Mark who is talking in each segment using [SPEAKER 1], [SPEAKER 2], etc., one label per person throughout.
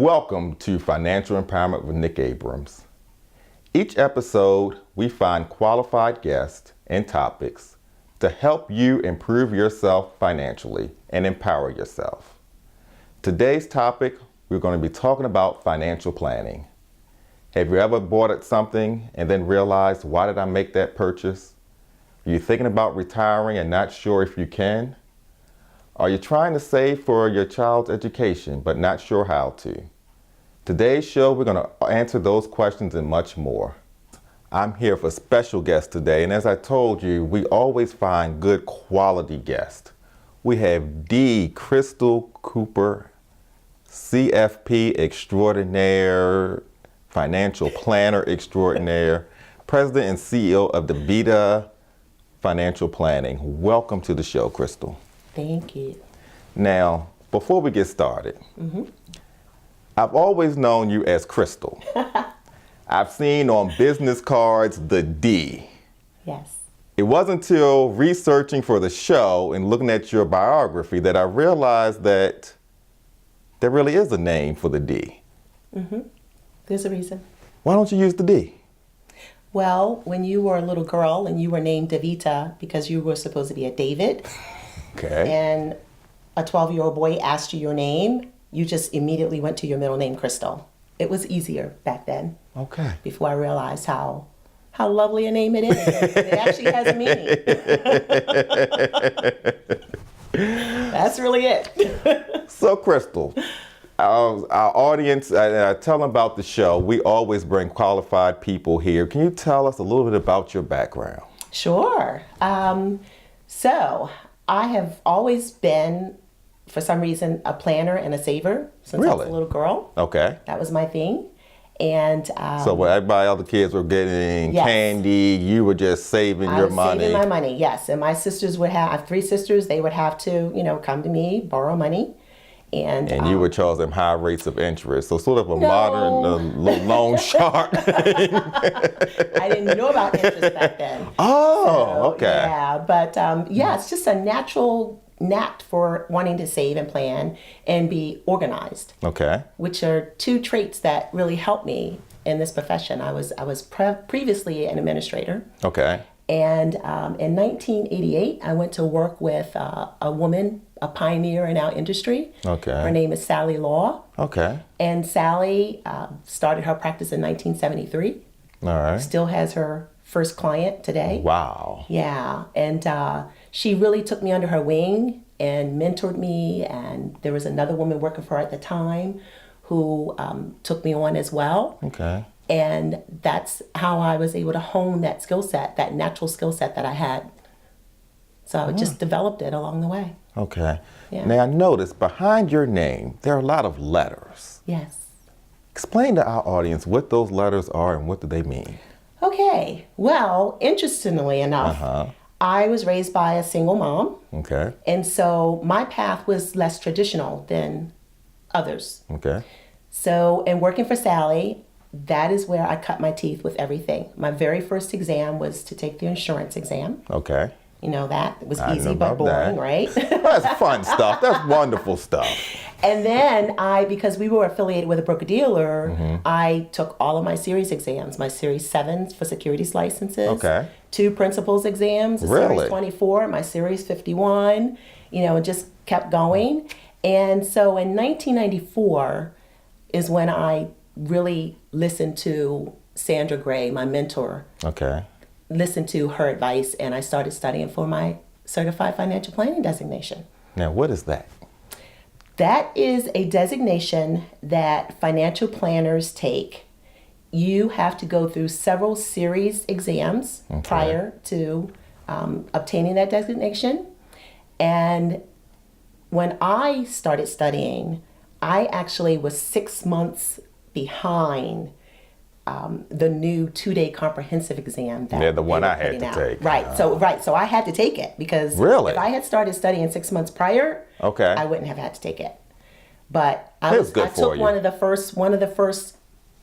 [SPEAKER 1] Welcome to Financial Empowerment with Nick Abrams. Each episode, we find qualified guests and topics to help you improve yourself financially and empower yourself. Today's topic, we're going to be talking about financial planning. Have you ever bought something and then realized, why did I make that purchase? Are you thinking about retiring and not sure if you can? Are you trying to save for your child's education but not sure how to? Today's show, we're going to answer those questions and much more. I'm here for a special guest today, and as I told you, we always find good quality guests. We have Crystal Cooper, CFP extraordinaire, financial planner extraordinaire, president and CEO of the Vita Financial Planning. Welcome to the show, Crystal.
[SPEAKER 2] Thank you.
[SPEAKER 1] Now, before we get started, I've always known you as Crystal. I've seen on business cards the D.
[SPEAKER 2] Yes.
[SPEAKER 1] It wasn't until researching for the show and looking at your biography that I realized that there really is a name for the D.
[SPEAKER 2] There's a reason.
[SPEAKER 1] Why don't you use the D?
[SPEAKER 2] Well, when you were a little girl and you were named Davita because you were supposed to be a David,
[SPEAKER 1] Okay.
[SPEAKER 2] and a 12-year-old boy asked you your name, you just immediately went to your middle name, Crystal. It was easier back then,
[SPEAKER 1] Okay.
[SPEAKER 2] before I realized how lovely a name it is. It actually has a meaning. That's really it.
[SPEAKER 1] So, Crystal, our audience, I tell them about the show. We always bring qualified people here. Can you tell us a little bit about your background?
[SPEAKER 2] Sure. So I have always been, for some reason, a planner and a saver since I was
[SPEAKER 1] Really?
[SPEAKER 2] a little girl.
[SPEAKER 1] Okay.
[SPEAKER 2] That was my thing. And
[SPEAKER 1] So when everybody, other kids were getting
[SPEAKER 2] Yes.
[SPEAKER 1] candy, you were just saving
[SPEAKER 2] I
[SPEAKER 1] your
[SPEAKER 2] was
[SPEAKER 1] money.
[SPEAKER 2] saving my money, yes. And my sisters would have, I have 3 sisters, they would have to, come to me, borrow money. And
[SPEAKER 1] You would charge them high rates of interest. So sort of a modern little loan shark.
[SPEAKER 2] I didn't know about interest back then.
[SPEAKER 1] Oh, okay.
[SPEAKER 2] Yeah, but it's just a natural knack for wanting to save and plan and be organized,
[SPEAKER 1] Okay.
[SPEAKER 2] which are 2 traits that really helped me in this profession. I was previously an administrator,
[SPEAKER 1] Okay.
[SPEAKER 2] and in 1988, I went to work with a woman, a pioneer in our industry.
[SPEAKER 1] Okay.
[SPEAKER 2] Her name is Sally Law,
[SPEAKER 1] Okay.
[SPEAKER 2] and Sally started her practice in 1973.
[SPEAKER 1] All right.
[SPEAKER 2] Still has her first client today.
[SPEAKER 1] Wow.
[SPEAKER 2] Yeah, and she really took me under her wing and mentored me, and there was another woman working for her at the time who took me on as well.
[SPEAKER 1] Okay.
[SPEAKER 2] And that's how I was able to hone that skill set, that natural skill set that I had. So I just developed it along the way.
[SPEAKER 1] Okay.
[SPEAKER 2] Yeah.
[SPEAKER 1] Now I noticed behind your name, there are a lot of letters.
[SPEAKER 2] Yes.
[SPEAKER 1] Explain to our audience what those letters are and what do they mean?
[SPEAKER 2] Okay. Well, interestingly enough, I was raised by a single mom.
[SPEAKER 1] Okay.
[SPEAKER 2] And so my path was less traditional than others.
[SPEAKER 1] Okay.
[SPEAKER 2] So in working for Sally, that is where I cut my teeth with everything. My very first exam was to take the insurance exam.
[SPEAKER 1] Okay.
[SPEAKER 2] You know that. It was
[SPEAKER 1] I
[SPEAKER 2] easy
[SPEAKER 1] know
[SPEAKER 2] but
[SPEAKER 1] about that.
[SPEAKER 2] boring, right?
[SPEAKER 1] That's fun stuff. That's wonderful stuff.
[SPEAKER 2] And then because we were affiliated with a broker-dealer, I took all of my series exams, my Series 7s for securities licenses,
[SPEAKER 1] Okay.
[SPEAKER 2] 2 principals exams, a
[SPEAKER 1] Really?
[SPEAKER 2] Series 24, my Series 51, and just kept going. And so in 1994 is when I really listened to Sandra Gray, my mentor,
[SPEAKER 1] Okay.
[SPEAKER 2] listened to her advice, and I started studying for my Certified Financial Planning designation.
[SPEAKER 1] Now, what is that?
[SPEAKER 2] That is a designation that financial planners take. You have to go through several series exams prior to obtaining that designation. And when I started studying, I actually was 6 months behind the new 2-day comprehensive exam. That
[SPEAKER 1] The one
[SPEAKER 2] they were
[SPEAKER 1] I had
[SPEAKER 2] putting
[SPEAKER 1] to
[SPEAKER 2] out.
[SPEAKER 1] take.
[SPEAKER 2] So I had to take it because
[SPEAKER 1] Really?
[SPEAKER 2] if I had started studying 6 months prior,
[SPEAKER 1] Okay.
[SPEAKER 2] I wouldn't have had to take it. But I
[SPEAKER 1] That was good
[SPEAKER 2] I
[SPEAKER 1] for
[SPEAKER 2] took
[SPEAKER 1] you.
[SPEAKER 2] one of the first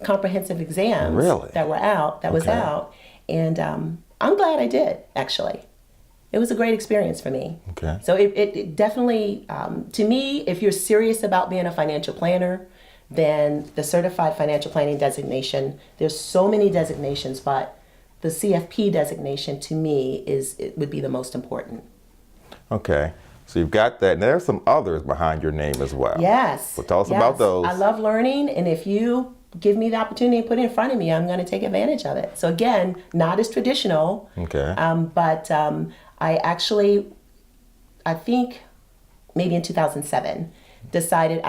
[SPEAKER 2] comprehensive exams
[SPEAKER 1] Really?
[SPEAKER 2] that was
[SPEAKER 1] Okay.
[SPEAKER 2] out, and I'm glad I did, actually. It was a great experience for me.
[SPEAKER 1] Okay.
[SPEAKER 2] So it definitely, to me, if you're serious about being a financial planner, than the Certified Financial Planning designation. There's so many designations, but the CFP designation to me it would be the most important.
[SPEAKER 1] Okay. So you've got that. And there are some others behind your name as well.
[SPEAKER 2] Yes.
[SPEAKER 1] So tell us about those.
[SPEAKER 2] I love learning, and if you give me the opportunity and put it in front of me, I'm going to take advantage of it. So again, not as traditional.
[SPEAKER 1] Okay.
[SPEAKER 2] But I think maybe in 2007, decided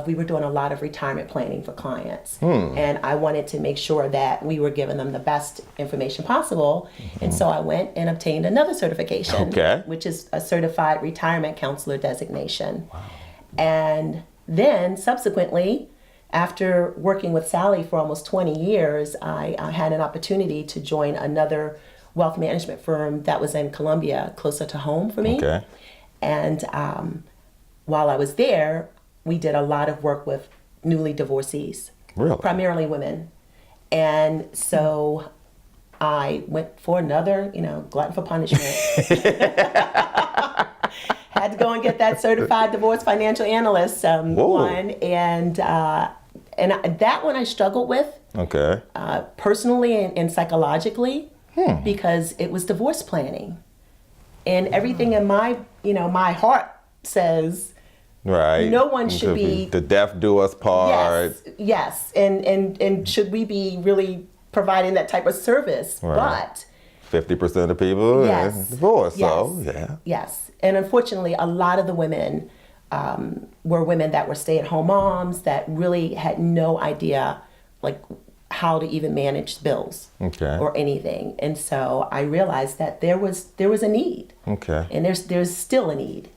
[SPEAKER 2] we were doing a lot of retirement planning for clients. And I wanted to make sure that we were giving them the best information possible. And so I went and obtained another certification, which is a Certified Retirement Counselor designation.
[SPEAKER 1] Wow.
[SPEAKER 2] And then subsequently, after working with Sally for almost 20 years, I had an opportunity to join another wealth management firm that was in Columbia, closer to home for me.
[SPEAKER 1] Okay.
[SPEAKER 2] And while I was there, we did a lot of work with newly divorcees,
[SPEAKER 1] really?
[SPEAKER 2] Primarily women. And so I went for another, glutton for punishment. Had to go and get that Certified Divorce Financial Analyst one. And that one I struggled with.
[SPEAKER 1] Okay.
[SPEAKER 2] Personally and psychologically, because it was divorce planning. And everything in my heart says,
[SPEAKER 1] right,
[SPEAKER 2] no one should be
[SPEAKER 1] the death do us part.
[SPEAKER 2] Yes. And should we be really providing that type of service?
[SPEAKER 1] Right. But 50% of people divorce.
[SPEAKER 2] Yes.
[SPEAKER 1] So yeah.
[SPEAKER 2] Yes. And unfortunately, a lot of the women were women that were stay-at-home moms that really had no idea how to even manage bills or anything. And so I realized that there was a need. Okay. And there's still a need.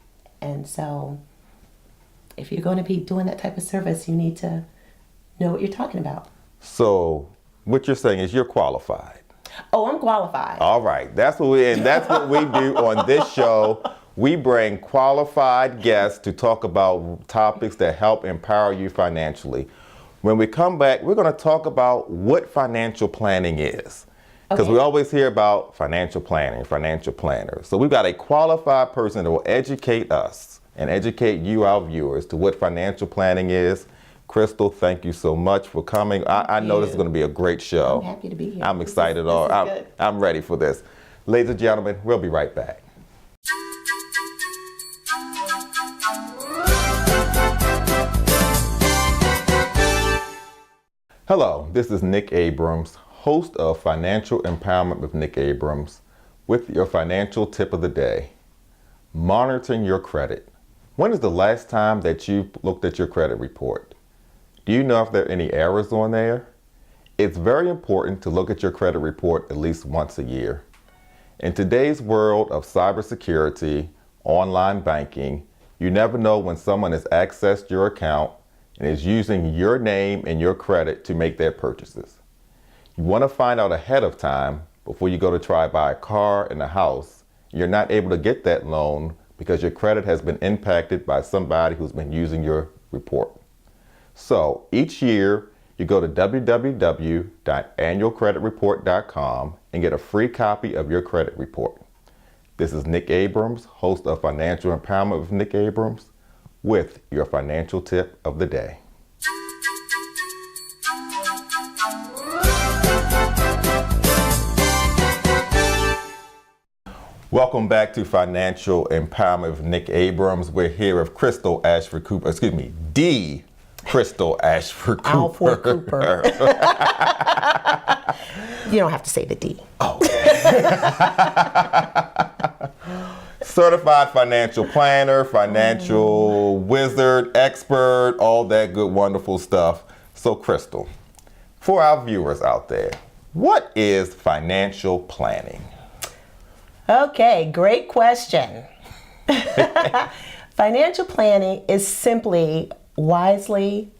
[SPEAKER 2] And so if you're going to be doing that type of service, you need to know what you're talking about.
[SPEAKER 1] So what you're saying is you're qualified.
[SPEAKER 2] Oh, I'm qualified.
[SPEAKER 1] All right. That's what we do on this show. We bring qualified guests to talk about topics that help empower you financially. When we come back, we're going to talk about what financial planning is. Because we always hear about financial planning, financial planners. So we've got a qualified person that will educate us and educate you, our viewers, to what financial planning is. Crystal, thank you so much for coming. I know this is going to be a great show.
[SPEAKER 2] I'm happy to be here.
[SPEAKER 1] I'm excited. I'm ready for this. Ladies and gentlemen, we'll be right back. Hello, this is Nick Abrams, host of Financial Empowerment with Nick Abrams, with your financial tip of the day. Monitoring your credit. When is the last time that you looked at your credit report? Do you know if there are any errors on there? It's very important to look at your credit report at least once a year. In today's world of cybersecurity, online banking, you never know when someone has accessed your account and is using your name and your credit to make their purchases. You want to find out ahead of time before you go to try buy a car and a house. You're not able to get that loan because your credit has been impacted by somebody who's been using your report. So each year, you go to www.annualcreditreport.com and get a free copy of your credit report. This is Nick Abrams, host of Financial Empowerment with Nick Abrams, with your financial tip of the day. Welcome back to Financial Empowerment with Nick Abrams. We're here with Crystal Ashford Cooper, the Crystal Ashford Cooper.
[SPEAKER 2] Alford Cooper. You don't have to say the D.
[SPEAKER 1] Oh. Certified financial planner, financial wizard, expert, all that good, wonderful stuff. So, Crystal, for our viewers out there, what is financial planning?
[SPEAKER 2] Okay, great question. Financial planning is simply wisely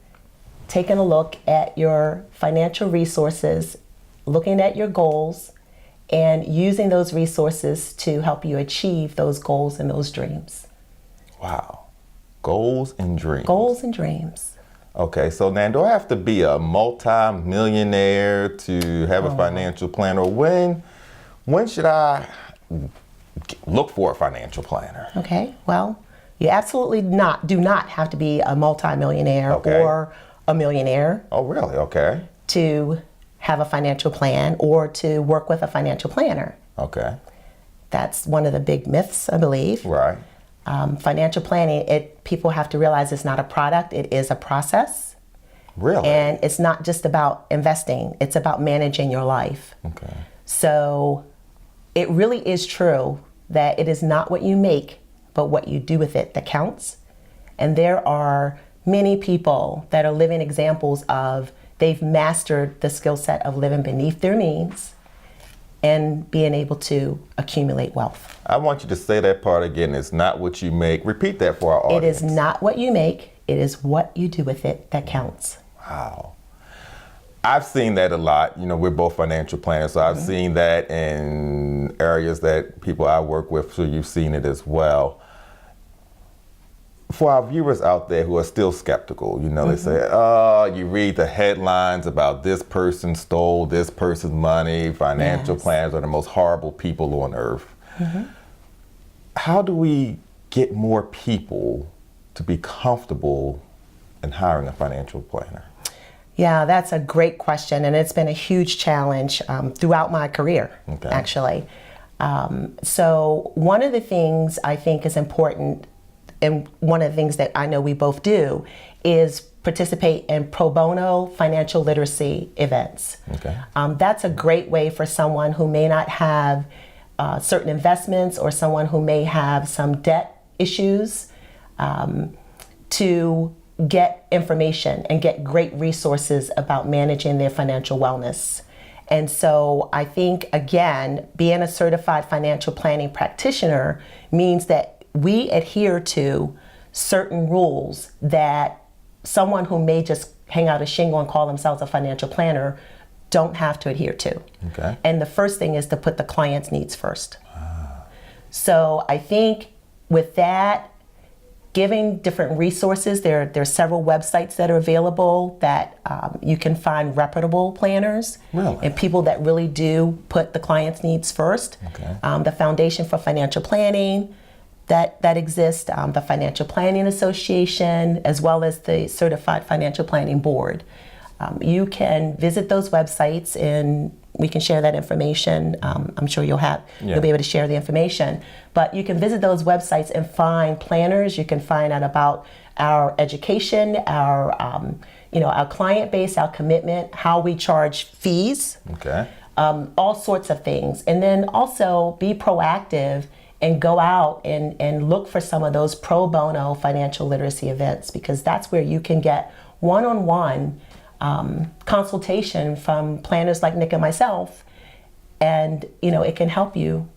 [SPEAKER 2] taking a look at your financial resources, looking at your goals, and using those resources to help you achieve those goals and those dreams.
[SPEAKER 1] Wow. Goals and dreams.
[SPEAKER 2] Goals and dreams.
[SPEAKER 1] Okay, so now do I have to be a multi-millionaire to have a financial planner? When should I look for a financial planner?
[SPEAKER 2] Okay, well, You absolutely do not have to be a multimillionaire
[SPEAKER 1] Okay.
[SPEAKER 2] or a millionaire
[SPEAKER 1] Oh, really? Okay.
[SPEAKER 2] to have a financial plan or to work with a financial planner.
[SPEAKER 1] Okay.
[SPEAKER 2] That's one of the big myths, I believe.
[SPEAKER 1] Right.
[SPEAKER 2] Financial planning, people have to realize it's not a product, it is a process.
[SPEAKER 1] Really?
[SPEAKER 2] And it's not just about investing, it's about managing your life.
[SPEAKER 1] Okay.
[SPEAKER 2] So it really is true that it is not what you make, but what you do with it that counts. And there are many people that are living examples of they've mastered the skill set of living beneath their means and being able to accumulate wealth.
[SPEAKER 1] I want you to say that part again. It's not what you make. Repeat that for our audience.
[SPEAKER 2] It is not what you make, it is what you do with it that counts.
[SPEAKER 1] Wow. I've seen that a lot. You know, we're both financial planners, so I've seen that in areas that people I work with, so you've seen it as well. For our viewers out there who are still skeptical, you know, they say, oh, you read the headlines about this person stole this person's money, financial planners are the most horrible people on earth. How do we get more people to be comfortable in hiring a financial planner?
[SPEAKER 2] Yeah, that's a great question, and it's been a huge challenge throughout my career, actually. So one of the things I think is important, and one of the things that I know we both do, is participate in pro bono financial literacy events.
[SPEAKER 1] Okay.
[SPEAKER 2] That's a great way for someone who may not have certain investments or someone who may have some debt issues to get information and get great resources about managing their financial wellness. And so I think, again, being a certified financial planning practitioner means that we adhere to certain rules that someone who may just hang out a shingle and call themselves a financial planner don't have to adhere to.
[SPEAKER 1] Okay.
[SPEAKER 2] And the first thing is to put the client's needs first. So I think with that, giving different resources, there are several websites that are available that you can find reputable planners and people that really do put the client's needs first.
[SPEAKER 1] Okay.
[SPEAKER 2] The Foundation for Financial Planning that exists, the Financial Planning Association, as well as the Certified Financial Planning Board. You can visit those websites and we can share that information. I'm sure you'll be able to share the information. But you can visit those websites and find planners. You can find out about our education, our client base, our commitment, how we charge fees, all sorts of things. And then also be proactive and go out and look for some of those pro bono financial literacy events, because that's where you can get one-on-one consultation from planners like Nick and myself, and it can help you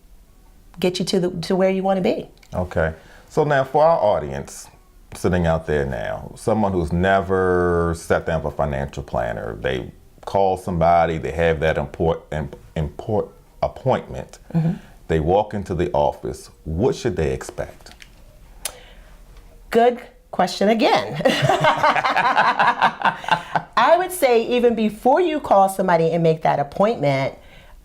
[SPEAKER 2] get you to where you want to be. Okay.
[SPEAKER 1] So now for our audience sitting out there now, someone who's never sat down with a financial planner, they call somebody, they have that important appointment, they walk into the office, what should they expect?
[SPEAKER 2] Good question again. I would say even before you call somebody and make that appointment,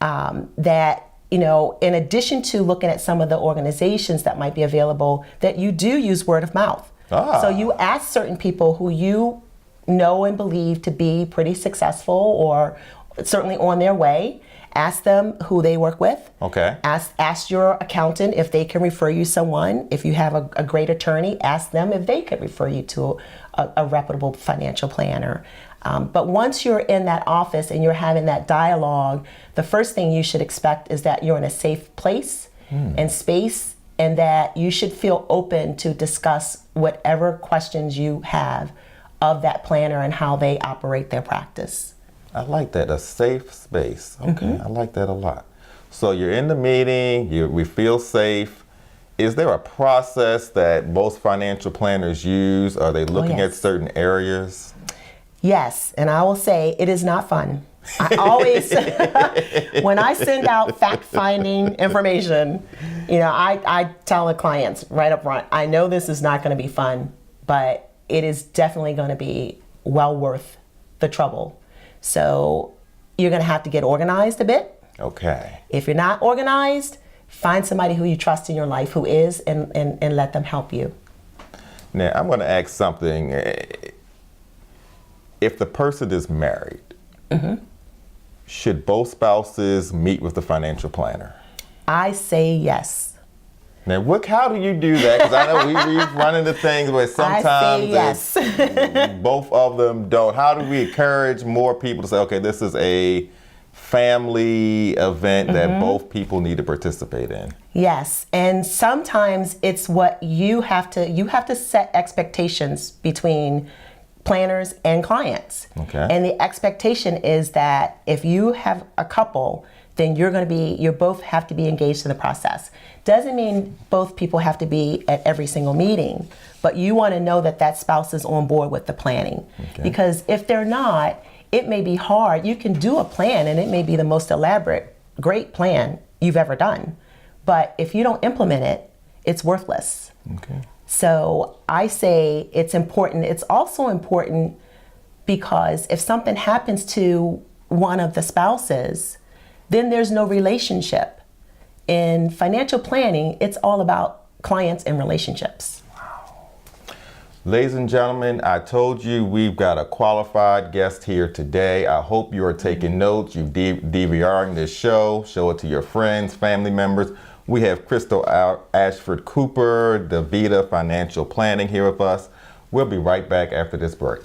[SPEAKER 2] that in addition to looking at some of the organizations that might be available, that you do use word of mouth. So you ask certain people who you know and believe to be pretty successful or certainly on their way. Ask them who they work with.
[SPEAKER 1] Okay.
[SPEAKER 2] Ask your accountant if they can refer you someone. If you have a great attorney, ask them if they could refer you to a reputable financial planner. But once you're in that office and you're having that dialogue, the first thing you should expect is that you're in a safe place and space, and that you should feel open to discuss whatever questions you have of that planner and how they operate their practice.
[SPEAKER 1] I like that, a safe space. Okay, I like that a lot. So you're in the meeting, we feel safe. Is there a process that most financial planners use? Are they looking at certain areas?
[SPEAKER 2] Yes, and I will say it is not fun. I always, when I send out fact-finding information, I tell the clients right up front, I know this is not going to be fun, but it is definitely going to be well worth the trouble. So you're going to have to get organized a bit.
[SPEAKER 1] Okay.
[SPEAKER 2] If you're not organized, find somebody who you trust in your life who is, and let them help you.
[SPEAKER 1] Now, I'm going to ask something. If the person is married, should both spouses meet with the financial planner?
[SPEAKER 2] I say yes.
[SPEAKER 1] Now, how do you do that? Because I know we've run into things where sometimes
[SPEAKER 2] I say yes.
[SPEAKER 1] both of them don't. How do we encourage more people to say, okay, this is a family event that both people need to participate in?
[SPEAKER 2] Yes, and sometimes it's what you have to set expectations between planners and clients.
[SPEAKER 1] Okay.
[SPEAKER 2] And the expectation is that if you have a couple, then you both have to be engaged in the process. Doesn't mean both people have to be at every single meeting, but you want to know that that spouse is on board with the planning.
[SPEAKER 1] Okay.
[SPEAKER 2] Because if they're not, it may be hard. You can do a plan and it may be the most elaborate, great plan you've ever done. But if you don't implement it, it's worthless.
[SPEAKER 1] Okay.
[SPEAKER 2] So I say it's important. It's also important because if something happens to one of the spouses, then there's no relationship. In financial planning, it's all about clients and relationships.
[SPEAKER 1] Ladies and gentlemen, I told you we've got a qualified guest here today. I hope you are taking notes. You're DVRing this show. Show it to your friends, family members. We have Crystal Ashford Cooper, DaVita Financial Planning, here with us. We'll be right back after this break.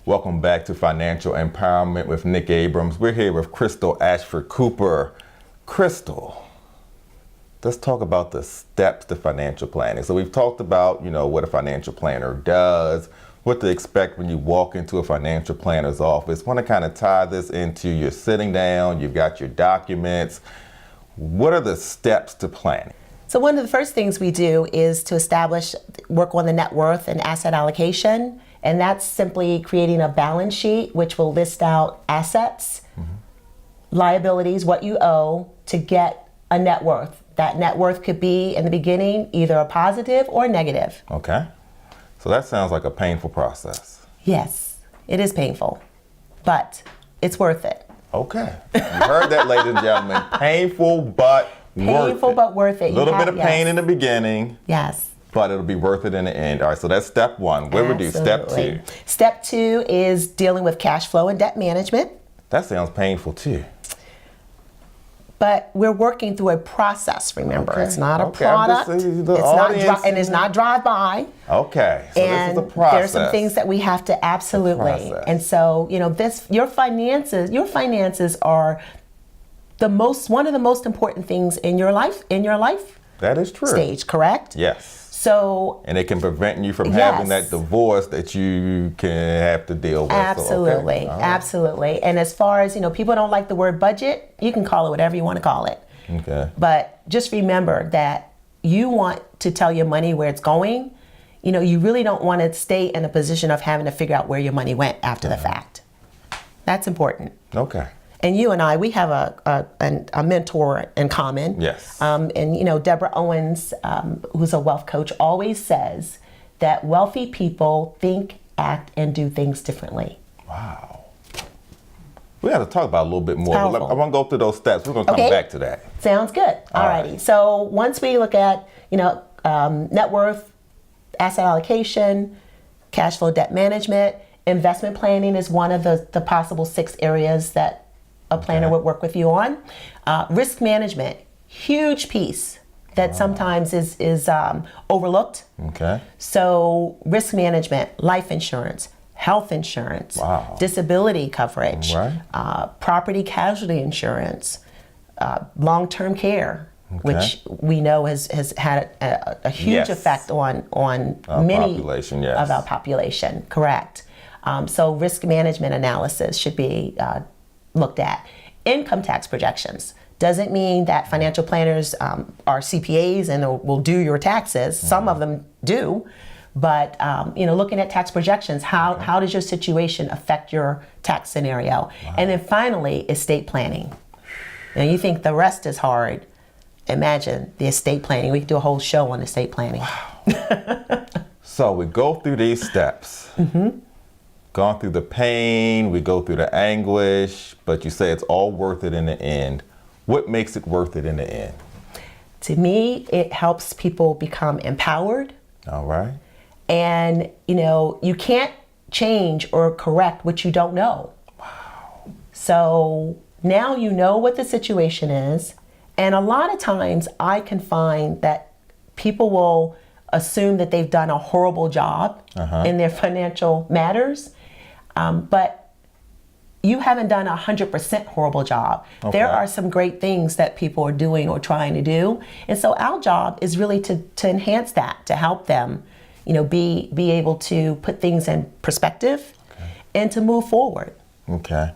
[SPEAKER 1] Welcome back to Financial Empowerment with Nick Abrams. We're here with Crystal Ashford Cooper. Crystal, let's talk about the steps to financial planning. So we've talked about, what a financial planner does, what to expect when you walk into a financial planner's office. Want to kind of tie this into you're sitting down, you've got your documents. What are the steps to planning?
[SPEAKER 2] So one of the first things we do is to work on the net worth and asset allocation. And that's simply creating a balance sheet, which will list out assets, liabilities, what you owe to get a net worth. That net worth could be, in the beginning, either a positive or negative.
[SPEAKER 1] Okay. So that sounds like a painful process.
[SPEAKER 2] Yes, it is painful, but it's worth it.
[SPEAKER 1] Okay. You heard that, ladies and gentlemen. Painful, but worth it.
[SPEAKER 2] Painful, but worth it.
[SPEAKER 1] A little bit of pain in the beginning.
[SPEAKER 2] Yes.
[SPEAKER 1] But it'll be worth it in the end. All right, so that's step one. What do we do? Step two.
[SPEAKER 2] Step two is dealing with cash flow and debt management.
[SPEAKER 1] That sounds painful too.
[SPEAKER 2] But we're working through a process, remember.
[SPEAKER 1] Okay.
[SPEAKER 2] It's not a
[SPEAKER 1] Okay,
[SPEAKER 2] product. It's not drive-by.
[SPEAKER 1] Okay, so
[SPEAKER 2] and
[SPEAKER 1] this is a process.
[SPEAKER 2] There's some things that we have to absolutely. And so, your finances are one of the most important things in your life.
[SPEAKER 1] That is true.
[SPEAKER 2] Stage, correct?
[SPEAKER 1] Yes.
[SPEAKER 2] So,
[SPEAKER 1] and it can prevent you from having that divorce that you can have to deal with.
[SPEAKER 2] Absolutely,
[SPEAKER 1] so, okay.
[SPEAKER 2] Absolutely. And as far as, people don't like the word budget, you can call it whatever you want to call it.
[SPEAKER 1] Okay.
[SPEAKER 2] But just remember that you want to tell your money where it's going. You really don't want to stay in a position of having to figure out where your money went after the fact. That's important.
[SPEAKER 1] Okay.
[SPEAKER 2] And you and I, we have a mentor in common.
[SPEAKER 1] Yes.
[SPEAKER 2] And Deborah Owens, who's a wealth coach, always says that wealthy people think, act, and do things differently.
[SPEAKER 1] Wow. We got to talk about it a little bit more. I want to go through those steps. We're going to come back to that.
[SPEAKER 2] Sounds good. Alrighty. Right. So once we look at, net worth, asset allocation, cash flow, debt management, investment planning is one of the possible 6 areas that a planner would work with you on. Risk management, huge piece that sometimes is overlooked. Okay. So risk management, life insurance, health insurance, disability coverage, property casualty insurance, long-term care, which we know has had a huge effect on many
[SPEAKER 1] population,
[SPEAKER 2] of our population. Correct. So risk management analysis should be looked at. Income tax projections doesn't mean that financial planners are CPAs and will do your taxes. Some of them do, but looking at tax projections, how does your situation affect your tax scenario? And then finally, estate planning. Now you think the rest is hard. Imagine the estate planning. We could do a whole show on estate planning.
[SPEAKER 1] So we go through these steps. gone through the pain, we go through the anguish, but you say it's all worth it in the end. What makes it worth it in the end?
[SPEAKER 2] To me, it helps people become empowered.
[SPEAKER 1] All right.
[SPEAKER 2] And, you can't change or correct what you don't know.
[SPEAKER 1] Wow.
[SPEAKER 2] So now you know what the situation is. And a lot of times I can find that people will assume that they've done a horrible job in their financial matters. But you haven't done 100% horrible job.
[SPEAKER 1] Okay.
[SPEAKER 2] There are some great things that people are doing or trying to do. And so our job is really to enhance that, to help them, be able to put things in perspective and to move forward.
[SPEAKER 1] Okay.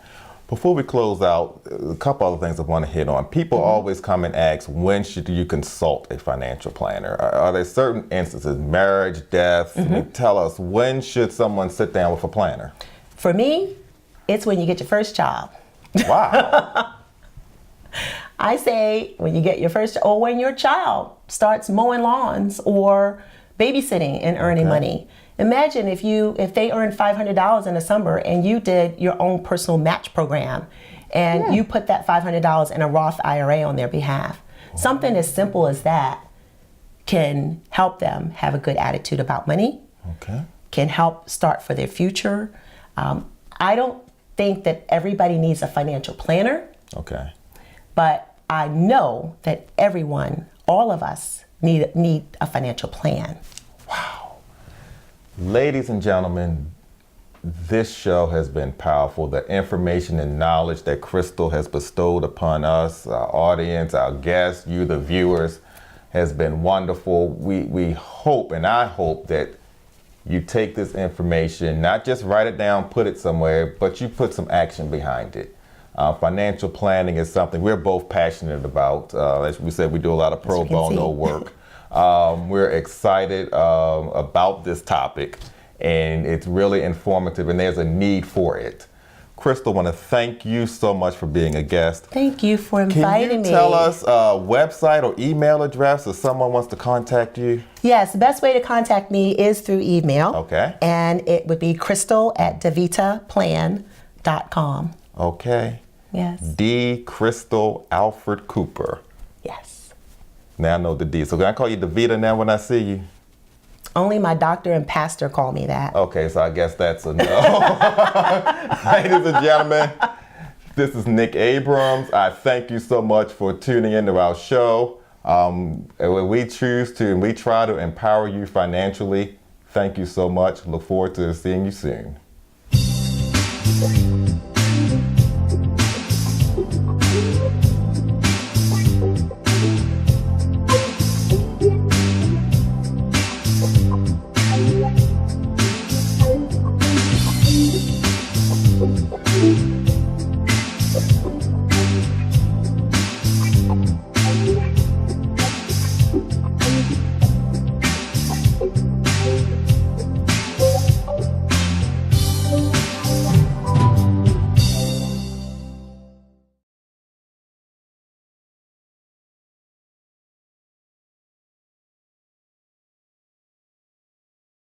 [SPEAKER 1] Before we close out, a couple other things I want to hit on. People always come and ask, when should you consult a financial planner? Are there certain instances, marriage, death? Tell us, when should someone sit down with a planner?
[SPEAKER 2] For me, it's when you get your first job.
[SPEAKER 1] Wow.
[SPEAKER 2] I say when you get your first, or when your child starts mowing lawns or babysitting and earning money. Imagine if they earned $500 in the summer and you did your own personal match program and you put that $500 in a Roth IRA on their behalf. Something as simple as that can help them have a good attitude about money, can help start for their future. I don't think that everybody needs a financial planner, but I know that everyone, all of us, need a financial plan.
[SPEAKER 1] Wow. Ladies and gentlemen, this show has been powerful. The information and knowledge that Crystal has bestowed upon us, our audience, our guests, you, the viewers, has been wonderful. We hope, and I hope, that you take this information, not just write it down, put it somewhere, but you put some action behind it. Financial planning is something we're both passionate about. As we said, we do a lot of pro bono work. We're excited about this topic, and it's really informative, and there's a need for it. Crystal, I want to thank you so much for being a guest.
[SPEAKER 2] Thank you for inviting me.
[SPEAKER 1] Can you tell us a website or email address if someone wants to contact you?
[SPEAKER 2] Yes, the best way to contact me is through email.
[SPEAKER 1] Okay.
[SPEAKER 2] And it would be crystal@davitaplan.com.
[SPEAKER 1] Okay.
[SPEAKER 2] Yes.
[SPEAKER 1] D. Crystal Ashford Cooper.
[SPEAKER 2] Yes.
[SPEAKER 1] Now I know the D. So can I call you Davita now when I see you?
[SPEAKER 2] Only my doctor and pastor call me that.
[SPEAKER 1] Okay, so I guess that's a no. Ladies and gentlemen, this is Nick Abrams. I thank you so much for tuning into our show. We choose to and we try to empower you financially. Thank you so much. Look forward to seeing you soon.